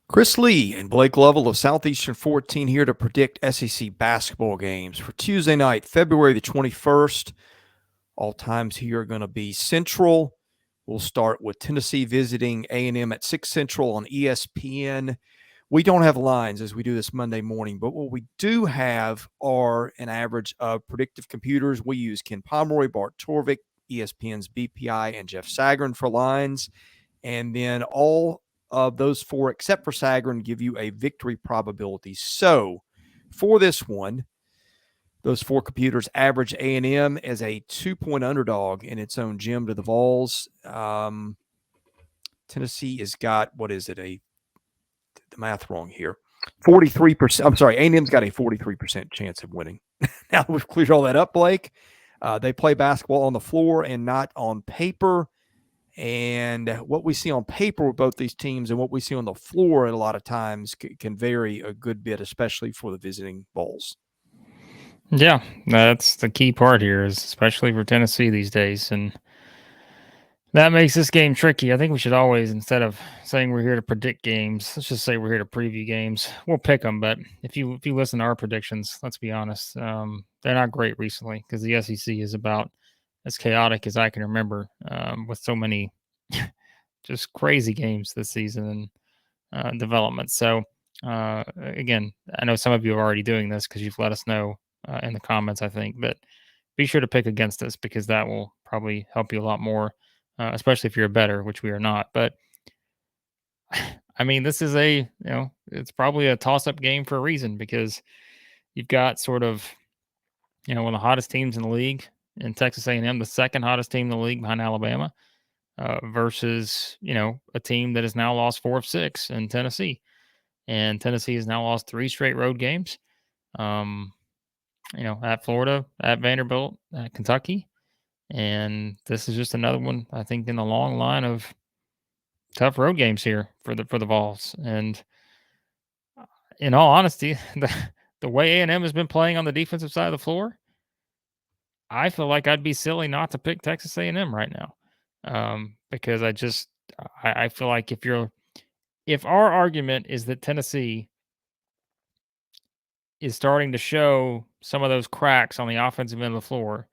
Chris Lee and Blake Lovell of Southeastern 14 here to predict SEC basketball games for Tuesday night, February the 21st. All times here are going to be Central. We'll start with Tennessee visiting A&M at 6 Central on ESPN. We don't have lines as we do this Monday morning, but what we do have are an average of predictive computers. We use Ken Pomeroy, Bart Torvik, ESPN's BPI, and Jeff Sagarin for lines. And then all of those four, except for Sagarin, give you a victory probability. So for this one, those four computers average A&M as a 2-point underdog in its own gym to the Vols. Tennessee has got, the math wrong here. 43%. I'm sorry, A&M's got a 43% chance of winning. Now we've cleared all that up, Blake. They play basketball on the floor and not on paper. And what we see on paper with both these teams and what we see on the floor a lot of times can vary a good bit, especially for the visiting Vols. Yeah, that's the key part here, is especially for Tennessee these days. And that makes this game tricky. I think we should always, instead of saying we're here to predict games, let's just say we're here to preview games. We'll pick them, but if you listen to our predictions, let's be honest, they're not great recently because the SEC is about as chaotic as I can remember, with so many just crazy games this season and development. So again, I know some of you are already doing this because you've let us know in the comments, I think, but be sure to pick against us because that will probably help you a lot more. Especially if you're a bettor, which we are not. But I mean, this is it's probably a toss-up game for a reason because you've got sort of, one of the hottest teams in the league in Texas A&M, the second hottest team in the league behind Alabama, versus a team that has now lost 4 of 6 in Tennessee, and Tennessee has now lost 3 straight road games. At Florida, at Vanderbilt, at Kentucky. And this is just another one, I think, in the long line of tough road games here for the Vols. And in all honesty, the way A&M has been playing on the defensive side of the floor, I feel like I'd be silly not to pick Texas A&M right now, because I feel like if our argument is that Tennessee is starting to show some of those cracks on the offensive end of the floor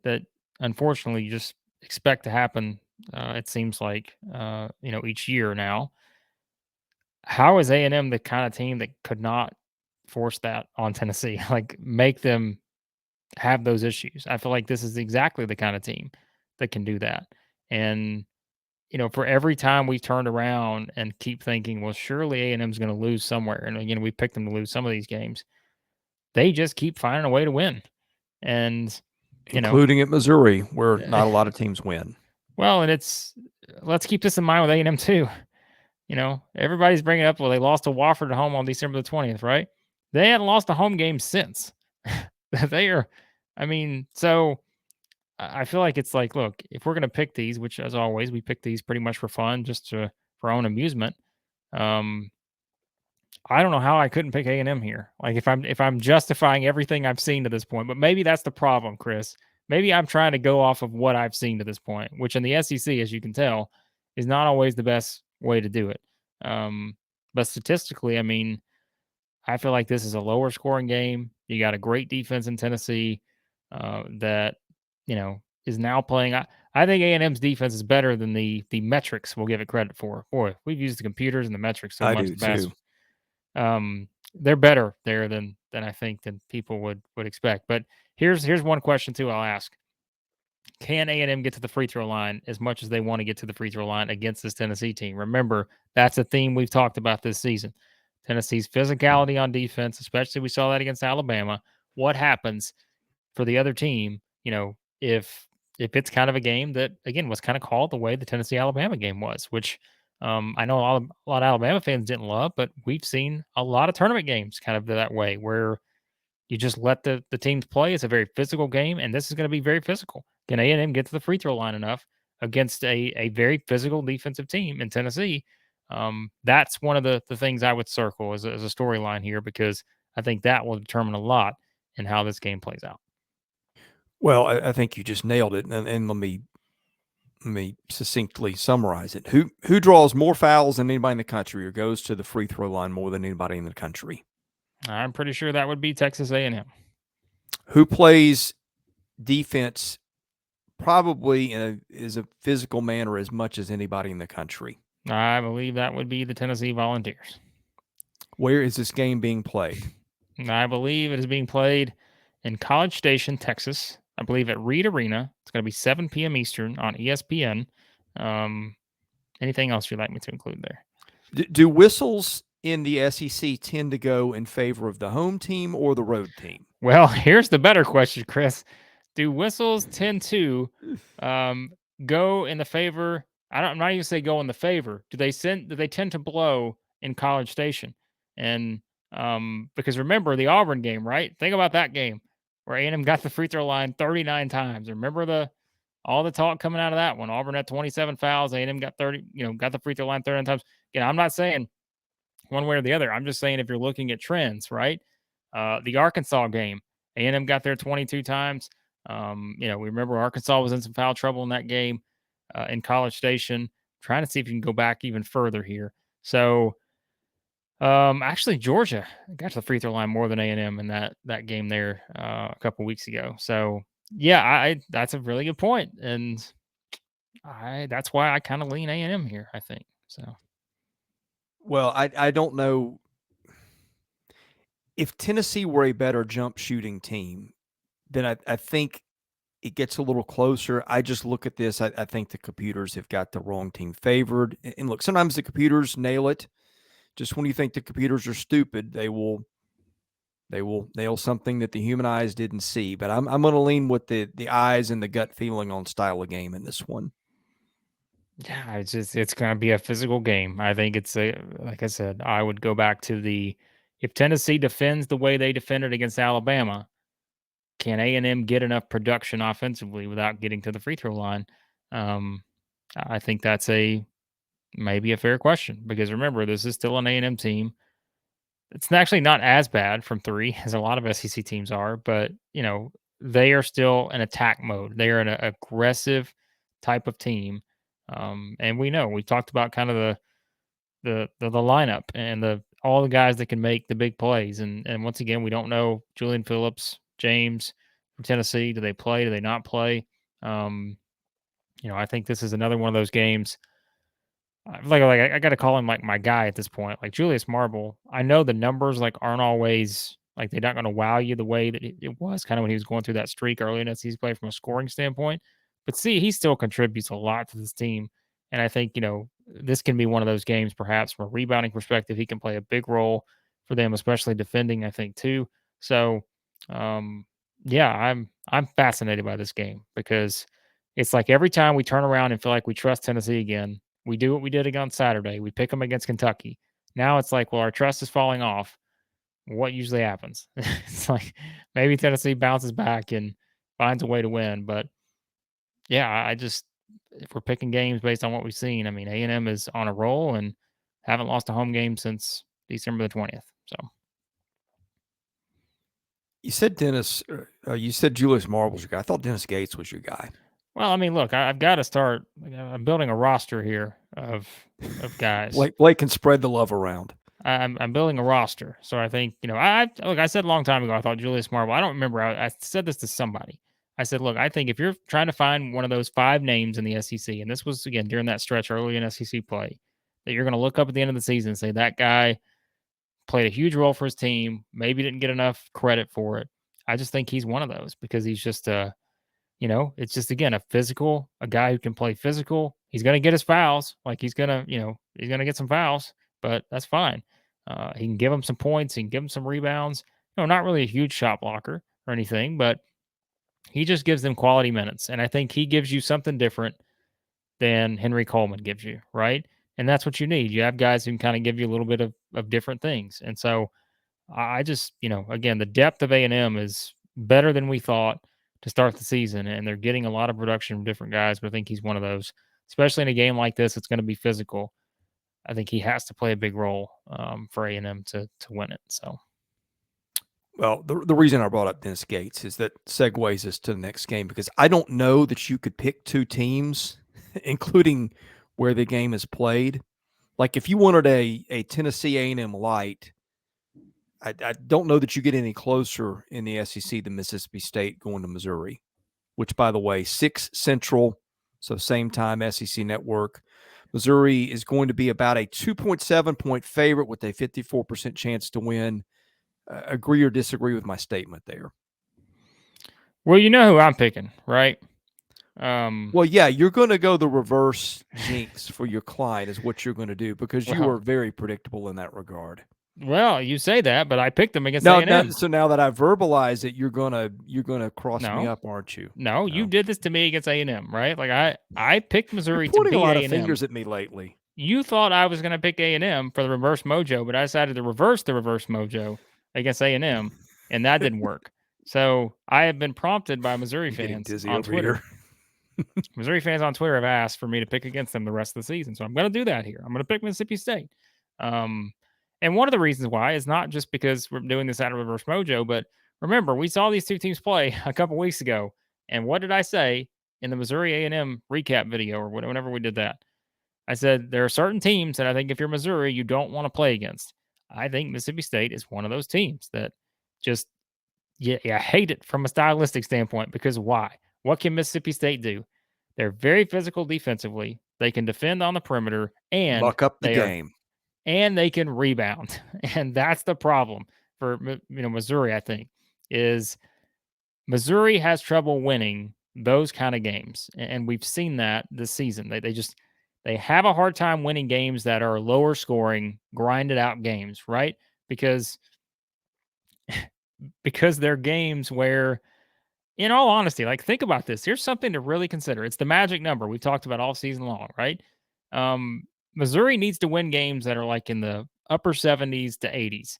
that unfortunately you just expect to happen. It seems like each year now. How is A&M the kind of team that could not force that on Tennessee? Like make them have those issues. I feel like this is exactly the kind of team that can do that. And for every time we turned around and keep thinking, well, surely A&M is going to lose somewhere, and again, we picked them to lose some of these games. They just keep finding a way to win, and including at Missouri, where not a lot of teams win. Well, and let's keep this in mind with A&M too. Everybody's bringing up, well, they lost to Wofford at home on December the 20th, right? They hadn't lost a home game since. So I feel like it's like, look, if we're going to pick these, which as always, we pick these pretty much for fun, just for our own amusement. I don't know how I couldn't pick A&M here. Like if I'm justifying everything I've seen to this point, but maybe that's the problem, Chris. Maybe I'm trying to go off of what I've seen to this point, which in the SEC, as you can tell, is not always the best way to do it. But statistically, I feel like this is a lower scoring game. You got a great defense in Tennessee that is now playing. I think A&M's defense is better than the metrics we'll give it credit for. Boy, we've used the computers and the metrics so much. I do too. They're better there than I think than people would expect. But here's one question too I'll ask. Can A&M get to the free throw line as much as they want to get to the free throw line against this Tennessee team? Remember, that's a theme we've talked about this season. Tennessee's physicality on defense, especially we saw that against Alabama. What happens for the other team, if it's kind of a game that, again, was kind of called the way the Tennessee-Alabama game was, which I know a lot of Alabama fans didn't love, but we've seen a lot of tournament games kind of that way where you just let the teams play. It's a very physical game, and this is going to be very physical. Can A&M get to the free throw line enough against a very physical defensive team in Tennessee? That's one of the things I would circle as a storyline here, because I think that will determine a lot in how this game plays out. Well, I think you just nailed it, and let me Let me succinctly summarize it. Who draws more fouls than anybody in the country or goes to the free throw line more than anybody in the country? I'm pretty sure that would be Texas A&M. Who plays defense probably is a physical manner as much as anybody in the country? I believe that would be the Tennessee Volunteers. Where is this game being played? I believe it is being played in College Station, Texas. I believe at Reed Arena. It's going to be 7 p.m. Eastern on ESPN. Anything else you'd like me to include there? Do whistles in the SEC tend to go in favor of the home team or the road team? Well, here's the better question, Chris. Do whistles tend to go in the favor? I'm not even say go in the favor. Do they tend to blow in College Station? And because remember the Auburn game, right? Think about that game where A&M got the free throw line 39 times. Remember all the talk coming out of that one. Auburn had 27 fouls. A&M got 30. Got the free throw line 39 times. Again, I'm not saying one way or the other. I'm just saying if you're looking at trends, right? The Arkansas game, A&M got there 22 times. We remember Arkansas was in some foul trouble in that game in College Station. Trying to see if you can go back even further here. So, actually, Georgia got to the free throw line more than A&M in that game there a couple weeks ago. So, yeah, that's a really good point, and that's why I kind of lean A&M here. I think so. Well, I don't know. If Tennessee were a better jump shooting team, then I think it gets a little closer. I just look at this. I think the computers have got the wrong team favored. And look, sometimes the computers nail it. Just when you think the computers are stupid, they will nail something that the human eyes didn't see. But I'm going to lean with the eyes and the gut feeling on style of game in this one. Yeah, it's gonna be a physical game. I think like I said, I would go back to if Tennessee defends the way they defended against Alabama, can A&M get enough production offensively without getting to the free throw line? Um, I think that's maybe a fair question because remember, this is still an A&M team. It's actually not as bad from three as a lot of SEC teams are, but they are still in attack mode. They are an aggressive type of team, and we talked about kind of the lineup and all the guys that can make the big plays. And once again, we don't know Julian Phillips, James from Tennessee. Do they play? Do they not play? I think this is another one of those games. I got to call him like my guy at this point. Like Julius Marble, I know the numbers like aren't always like they're not going to wow you the way that it was kind of when he was going through that streak early in the season play from a scoring standpoint. But see, he still contributes a lot to this team, and I think this can be one of those games perhaps from a rebounding perspective. He can play a big role for them, especially defending. I think too. So, yeah, I'm fascinated by this game because it's like every time we turn around and feel like we trust Tennessee again, we do what we did on Saturday. We pick them against Kentucky. Now it's like, well, our trust is falling off. What usually happens? It's like maybe Tennessee bounces back and finds a way to win. But yeah, if we're picking games based on what we've seen, I mean, A&M is on a roll and haven't lost a home game since December the 20th. So You said you said Julius Marble's your guy. I thought Dennis Gates was your guy. well, I mean, look, I've got to start. I'm building a roster here of guys. Blake can spread the love around. I'm building a roster, so I think I said a long time ago I thought Julius Marble. I don't remember. I said this to somebody. I said, look, I think if you're trying to find one of those 5 names in the SEC, and this was again during that stretch early in SEC play, that you're going to look up at the end of the season and say that guy played a huge role for his team, maybe didn't get enough credit for it. I just think he's one of those because he's just it's just again a guy who can play physical. He's going to get his fouls, like he's going to get some fouls, but that's fine. He can give him some points. He can give him some rebounds. Not really a huge shot blocker or anything, but he just gives them quality minutes. And I think he gives you something different than Henry Coleman gives you, right? And that's what you need. You have guys who can kind of give you a little bit of different things. And so I just, again, the depth of A&M is better than we thought to start the season. And they're getting a lot of production from different guys, but I think he's one of those, especially in a game like this, it's going to be physical. I think he has to play a big role for A&M to win it. So, well, the reason I brought up Dennis Gates is that segues us to the next game because I don't know that you could pick 2 teams including where the game is played. Like if you wanted a Tennessee A&M light, I don't know that you get any closer in the SEC than Mississippi State going to Missouri, which, by the way, 6 Central, so same time SEC Network. Missouri is going to be about a 2.7-point favorite with a 54% chance to win. Agree or disagree with my statement there? Well, you know who I'm picking, right? Well, yeah, you're going to go the reverse jinx for your client is what you're going to do because you are very predictable in that regard. Well, you say that, but I picked them against No, A&M. so now that I verbalize it, you're gonna cross me up, aren't you? No, you did this to me against A&M, right? Like I picked Missouri You're to pointing a beat lot of A&M. fingers at me lately. You thought I was going to pick A&M for the reverse mojo, but I decided to reverse the reverse mojo against A&M, and that didn't work. So I have been prompted by Missouri fans on Twitter. Missouri fans on Twitter have asked for me to pick against them the rest of the season. So I'm going to do that here. I'm going to pick Mississippi State. And one of the reasons why is not just because we're doing this out of reverse mojo, but remember, we saw these two teams play a couple weeks ago. And what did I say in the Missouri A&M recap video or whenever we did that? I said, there are certain teams that I think if you're Missouri, you don't want to play against. I think Mississippi State is one of those teams that just, I hate it from a stylistic standpoint because why? What can Mississippi State do? They're very physical defensively. They can defend on the perimeter and muck up the game. And they can rebound. And that's the problem for Missouri, I think, is Missouri has trouble winning those kind of games. And we've seen that this season. They have a hard time winning games that are lower scoring, grinded out games, right? Because they're games where, in all honesty, like think about this. Here's something to really consider. It's the magic number we've talked about all season long, right? Missouri needs to win games that are like in the upper 70s to 80s.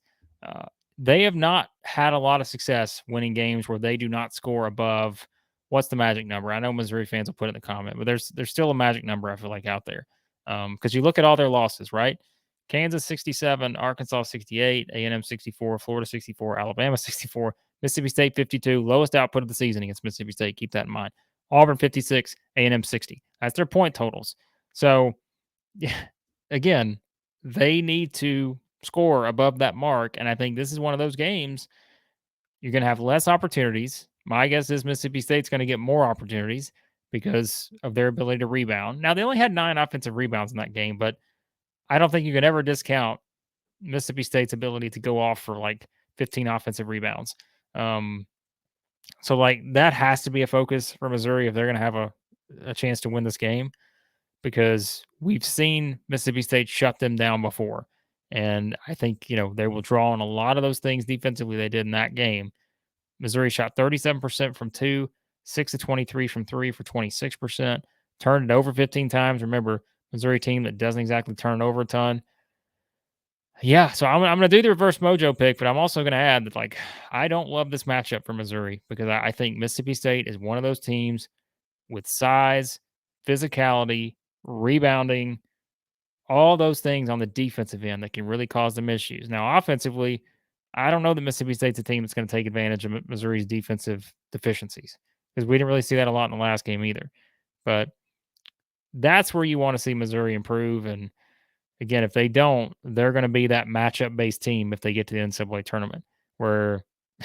They have not had a lot of success winning games where they do not score above. What's the magic number? I know Missouri fans will put it in the comment, but there's still a magic number I feel like out there. Because you look at all their losses, right? Kansas 67, Arkansas 68, A&M 64, Florida 64, Alabama 64, Mississippi State 52, lowest output of the season against Mississippi State. Keep that in mind. Auburn 56, A&M 60. That's their point totals. So, yeah, again, they need to score above that mark. And I think this is one of those games you're going to have less opportunities. My guess is Mississippi State's going to get more opportunities because of their ability to rebound. Now, they only had 9 offensive rebounds in that game, but I don't think you can ever discount Mississippi State's ability to go off for like 15 offensive rebounds. So like that has to be a focus for Missouri if they're going to have a chance to win this game, because we've seen Mississippi State shut them down before. And I think, they will draw on a lot of those things defensively they did in that game. Missouri shot 37% from 2, 6 of 23 from 3 for 26%, turned it over 15 times. Remember, Missouri team that doesn't exactly turn it over a ton. Yeah, so I'm going to do the reverse mojo pick, but I'm also going to add that, like, I don't love this matchup for Missouri because I think Mississippi State is one of those teams with size, physicality, rebounding, all those things on the defensive end that can really cause them issues. Now, offensively, I don't know that Mississippi State's a team that's going to take advantage of Missouri's defensive deficiencies because we didn't really see that a lot in the last game either. But that's where you want to see Missouri improve. And again, if they don't, they're going to be that matchup-based team if they get to the NCAA tournament, where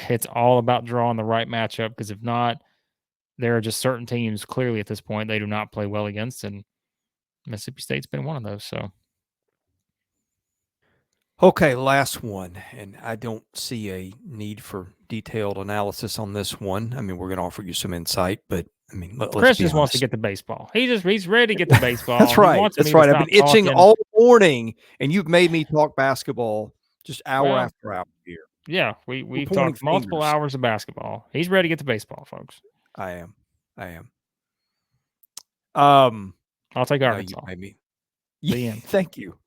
it's all about drawing the right matchup, because if not, there are just certain teams clearly at this point they do not play well against, and Mississippi State's been one of those. So, okay, last one, and I don't see a need for detailed analysis on this one. I mean, we're going to offer you some insight, but I mean, let's Chris be just honest. wants to get the baseball. He's ready to get the baseball. That's right. That's right. I've been itching talking all morning, and you've made me talk basketball just hour after hour here. Yeah, we've talked multiple hours of basketball. He's ready to get the baseball, folks. I am. I'll take Arkansas. You made me. The end. Thank you.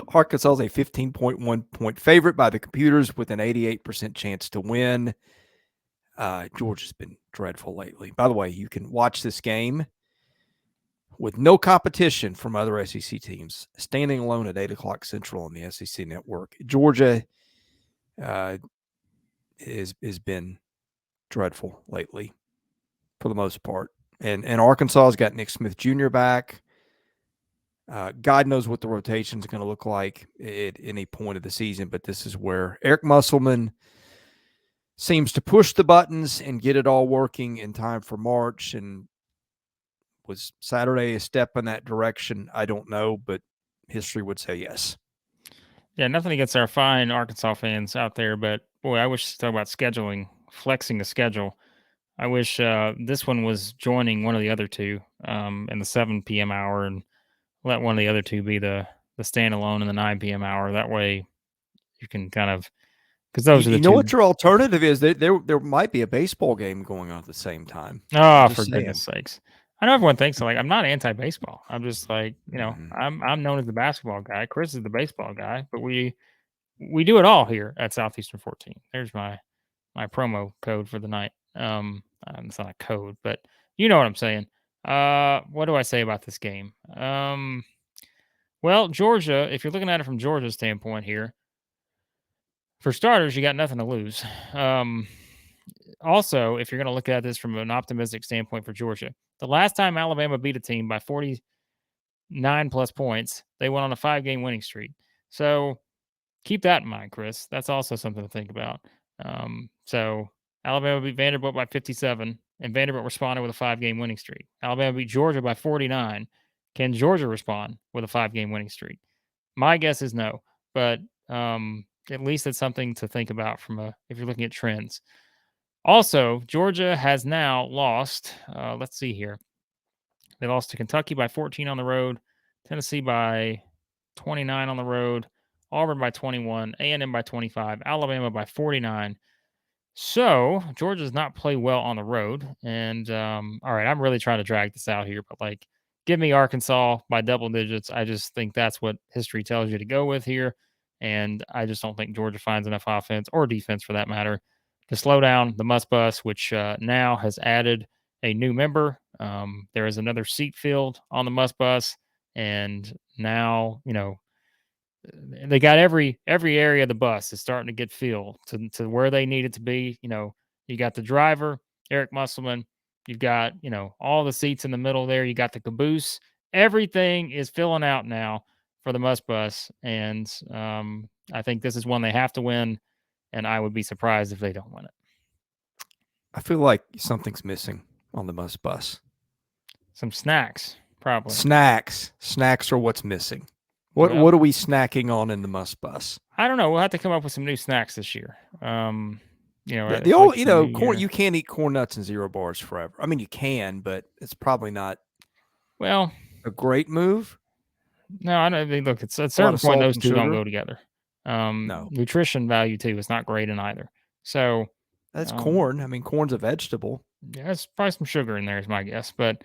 Arkansas is a 15.1 point favorite by the computers with an 88% chance to win. Georgia's been dreadful lately. By the way, you can watch this game with no competition from other SEC teams, standing alone at 8 o'clock Central on the SEC Network. Georgia has been dreadful lately for the most part. And Arkansas's got Nick Smith Jr. back. God knows what the rotation is going to look like at any point of the season, but this is where Eric Musselman seems to push the buttons and get it all working in time for March. And was Saturday a step in that direction? I don't know, but history would say yes. Yeah, nothing against our fine Arkansas fans out there, but boy, I wish to talk about scheduling, flexing the schedule. I wish this one was joining one of the other two in the 7 p.m. hour, and let one of the other two be the standalone in the 9 p.m. hour. That way, you can kind of, because those are the You know two. what your alternative is? There might be a baseball game going on at the same time. I'm Oh, just for saying. goodness sakes! I know everyone thinks so. Like, I'm not anti-baseball. I'm just like, Mhm. I'm known as the basketball guy. Chris is the baseball guy, but we do it all here at Southeastern 14. There's my promo code for the night. It's not a code, but you know what I'm saying. What do I say about this game? Well, Georgia, if you're looking at it from Georgia's standpoint here, for starters, you got nothing to lose. Also, if you're going to look at this from an optimistic standpoint for Georgia, the last time Alabama beat a team by 49 plus points, they went on a 5-game winning streak. So keep that in mind, Chris. That's also something to think about. So Alabama beat Vanderbilt by 57, and Vanderbilt responded with a 5-game winning streak. Alabama beat Georgia by 49. Can Georgia respond with a 5-game winning streak? My guess is no, but at least it's something to think about from if you're looking at trends. Also, Georgia has now lost. Let's see here. They lost to Kentucky by 14 on the road, Tennessee by 29 on the road, Auburn by 21, A&M by 25, Alabama by 49. So Georgia does not play well on the road. And all right, I'm really trying to drag this out here, but like, give me Arkansas by double digits. I just think that's what history tells you to go with here. And I just don't think Georgia finds enough offense or defense for that matter to slow down the Must Bus, which now has added a new member. There is another seat filled on the Must Bus. And now, they got every area of the bus is starting to get filled to where they need it to be. You got the driver, Eric Musselman. You've got, all the seats in the middle there. You got the caboose. Everything is filling out now for the Must Bus. And I think this is one they have to win. And I would be surprised if they don't win it. I feel like something's missing on the Must Bus. Some snacks, probably. Snacks are what's missing. Well, What are we snacking on in the Must Bus? I don't know. We'll have to come up with some new snacks this year. The old, corn. You can't eat corn nuts and zero bars forever. I mean, you can, but it's probably not Well, a great move. no, I don't. Look, it's at a A lot certain of point salt those and two don't sugar. go together. No, Nutrition value too is not great in either. So that's um, corn. I mean, corn's a vegetable. yeah, there's probably some sugar in there, is my guess. But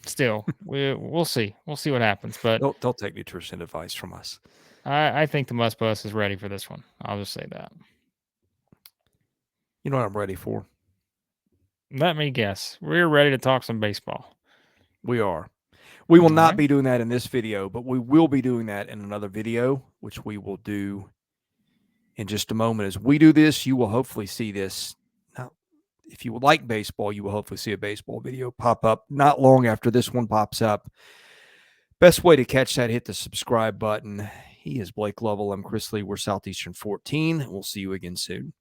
still, we'll see. We'll see what happens. But They'll take nutrition advice from us. I think the Must Bus is ready for this one. I'll just say that. You know what I'm ready for? Let me guess. We're ready to talk some baseball. We are. We will All not right. be doing that in this video, but we will be doing that in another video, which we will do in just a moment. As we do this, you will hopefully see this. Now, if you would like baseball, you will hopefully see a baseball video pop up not long after this one pops up. Best way to catch that, hit the subscribe button. He is Blake Lovell. I'm Chris Lee. We're Southeastern 14. We'll see you again soon.